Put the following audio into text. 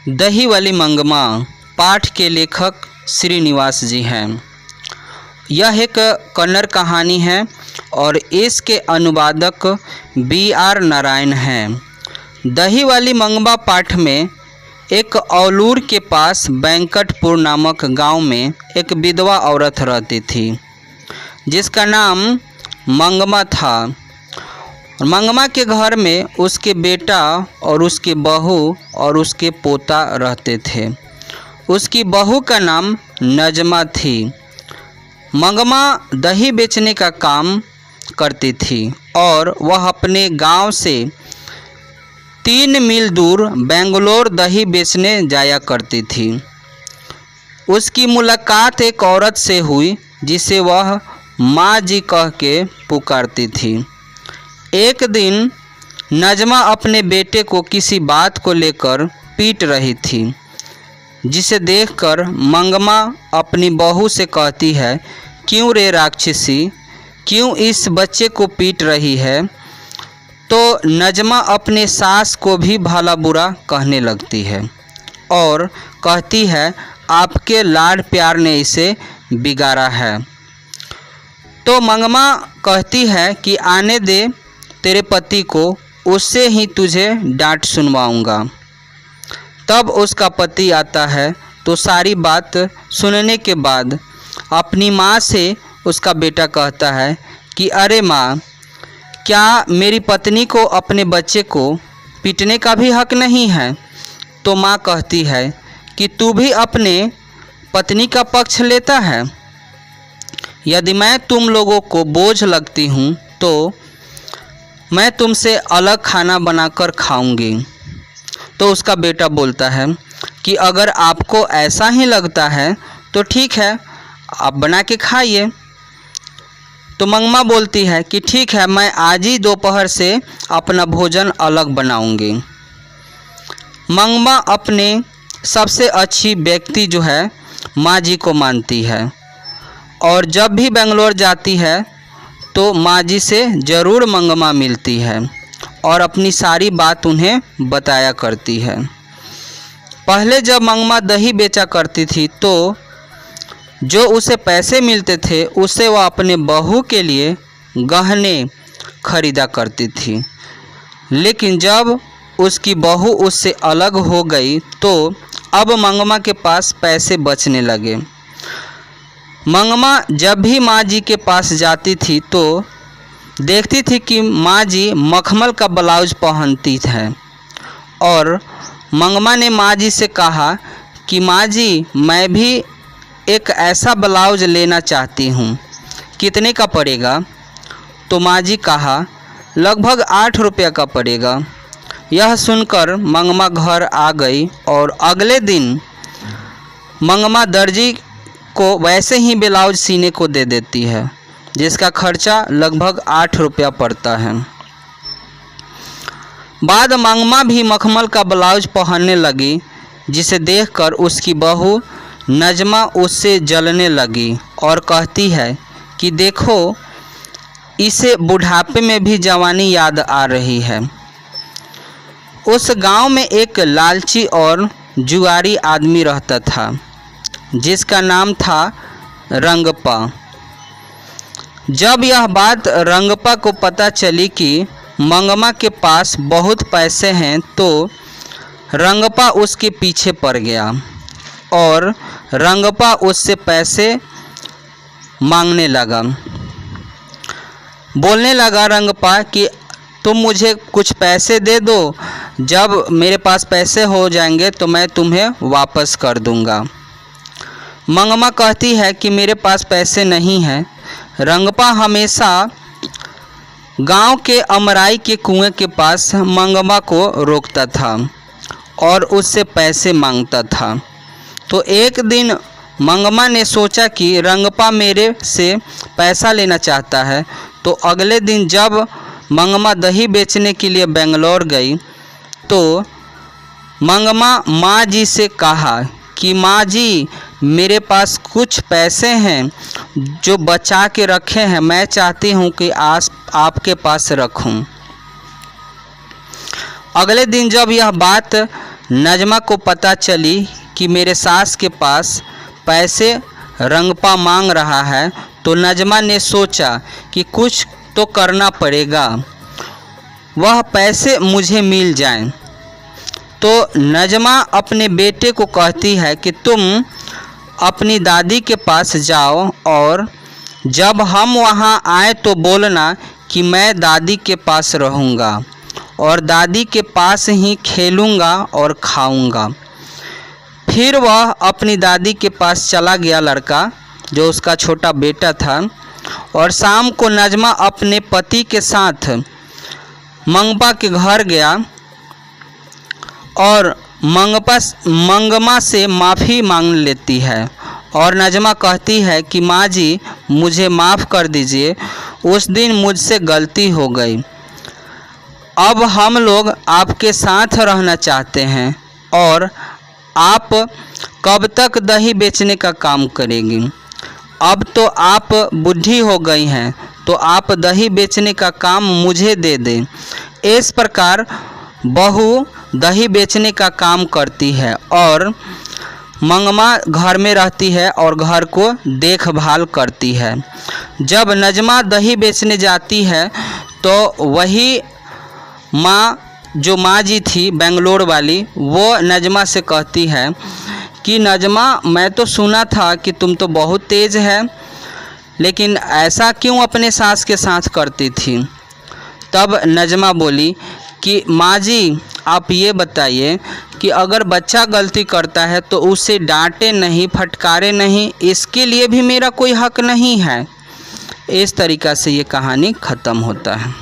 दही वाली मंगमा पाठ के लेखक श्रीनिवास जी हैं। यह एक कन्नड़ कहानी है और इसके अनुवादक B.R. नारायण हैं। दही वाली मंगमा पाठ में एक औलूर के पास वेंकटपुर नामक गांव में एक विधवा औरत रहती थी जिसका नाम मंगमा था। मंगमा के घर में उसके बेटा और उसकी बहू और उसके पोता रहते थे। उसकी बहू का नाम नजमा थी। मंगमा दही बेचने का काम करती थी और वह अपने गांव से 3 मील दूर बेंगलोर दही बेचने जाया करती थी। उसकी मुलाकात एक औरत से हुई जिसे वह माँ जी कह के पुकारती थी। एक दिन नजमा अपने बेटे को किसी बात को लेकर पीट रही थी, जिसे देखकर मंगमा अपनी बहू से कहती है, क्यों रे राक्षसी, क्यों इस बच्चे को पीट रही है। तो नजमा अपने सास को भी भला बुरा कहने लगती है और कहती है, आपके लाड प्यार ने इसे बिगाड़ा है। तो मंगमा कहती है कि आने दे तेरे पति को, उससे ही तुझे डांट सुनवाऊंगा। तब उसका पति आता है तो सारी बात सुनने के बाद अपनी माँ से उसका बेटा कहता है कि अरे माँ, क्या मेरी पत्नी को अपने बच्चे को पीटने का भी हक नहीं है। तो माँ कहती है कि तू भी अपने पत्नी का पक्ष लेता है। यदि मैं तुम लोगों को बोझ लगती हूँ तो मैं तुमसे अलग खाना बनाकर खाऊंगी। तो उसका बेटा बोलता है कि अगर आपको ऐसा ही लगता है तो ठीक है, आप बना के खाइए। तो मंगमा बोलती है कि ठीक है, मैं आज ही दोपहर से अपना भोजन अलग बनाऊंगी। मंगमा अपने सबसे अच्छी व्यक्ति जो है माँ जी को मानती है और जब भी बेंगलोर जाती है तो माँ जी से ज़रूर मंगमा मिलती है और अपनी सारी बात उन्हें बताया करती है। पहले जब मंगमा दही बेचा करती थी तो जो उसे पैसे मिलते थे उससे वह अपने बहू के लिए गहने खरीदा करती थी। लेकिन जब उसकी बहू उससे अलग हो गई तो अब मंगमा के पास पैसे बचने लगे। मंगमा जब भी माँ जी के पास जाती थी तो देखती थी कि माँ जी मखमल का ब्लाउज पहनती है और मंगमा ने माँ जी से कहा कि माँ जी, मैं भी एक ऐसा ब्लाउज लेना चाहती हूँ, कितने का पड़ेगा। तो माँ जी कहा, लगभग 8 रुपये का पड़ेगा। यह सुनकर मंगमा घर आ गई और अगले दिन मंगमा दर्जी को वैसे ही ब्लाउज सीने को दे देती है जिसका खर्चा लगभग 8 रुपया पड़ता है। बाद मंगमा भी मखमल का ब्लाउज पहनने लगी, जिसे देखकर उसकी बहू नजमा उससे जलने लगी और कहती है कि देखो, इसे बुढ़ापे में भी जवानी याद आ रही है। उस गांव में एक लालची और जुआरी आदमी रहता था जिसका नाम था रंगप्पा। जब यह बात रंगप्पा को पता चली कि मंगमा के पास बहुत पैसे हैं तो रंगप्पा उसके पीछे पड़ गया और रंगप्पा उससे पैसे मांगने लगा। बोलने लगा रंगप्पा कि तुम मुझे कुछ पैसे दे दो, जब मेरे पास पैसे हो जाएंगे तो मैं तुम्हें वापस कर दूंगा। मंगमा कहती है कि मेरे पास पैसे नहीं हैं। रंगप्पा हमेशा गांव के अमराई के कुएं के पास मंगमा को रोकता था और उससे पैसे मांगता था। तो एक दिन मंगमा ने सोचा कि रंगप्पा मेरे से पैसा लेना चाहता है। तो अगले दिन जब मंगमा दही बेचने के लिए बेंगलोर गई तो मंगमा माँ जी से कहा कि माँ जी, मेरे पास कुछ पैसे हैं जो बचा के रखे हैं, मैं चाहती हूँ कि आपके पास रखूँ। अगले दिन जब यह बात नजमा को पता चली कि मेरे सास के पास पैसे रंगपा मांग रहा है तो नजमा ने सोचा कि कुछ तो करना पड़ेगा, वह पैसे मुझे मिल जाएं। तो नजमा अपने बेटे को कहती है कि तुम अपनी दादी के पास जाओ और जब हम वहाँ आए तो बोलना कि मैं दादी के पास रहूँगा और दादी के पास ही खेलूँगा और खाऊँगा। फिर वह अपनी दादी के पास चला गया, लड़का जो उसका छोटा बेटा था। और शाम को नजमा अपने पति के साथ मंगपा के घर गया और मंगमा से माफ़ी मांग लेती है और नजमा कहती है कि माँ जी मुझे माफ़ कर दीजिए, उस दिन मुझसे गलती हो गई। अब हम लोग आपके साथ रहना चाहते हैं और आप कब तक दही बेचने का काम करेंगी? अब तो आप बूढ़ी हो गई हैं तो आप दही बेचने का काम मुझे दे दें। इस प्रकार बहू दही बेचने का काम करती है और मंगमा घर में रहती है और घर को देखभाल करती है। जब नजमा दही बेचने जाती है तो वही माँ जो माँ जी थी बेंगलोर वाली, वो नजमा से कहती है कि नजमा मैं तो सुना था कि तुम तो बहुत तेज़ है, लेकिन ऐसा क्यों अपने सास के साथ करती थी? तब नजमा बोली कि माँ जी आप ये बताइए कि अगर बच्चा गलती करता है तो उसे डांटे नहीं, फटकारे नहीं, इसके लिए भी मेरा कोई हक नहीं है। इस तरीक़ा से ये कहानी ख़त्म होता है।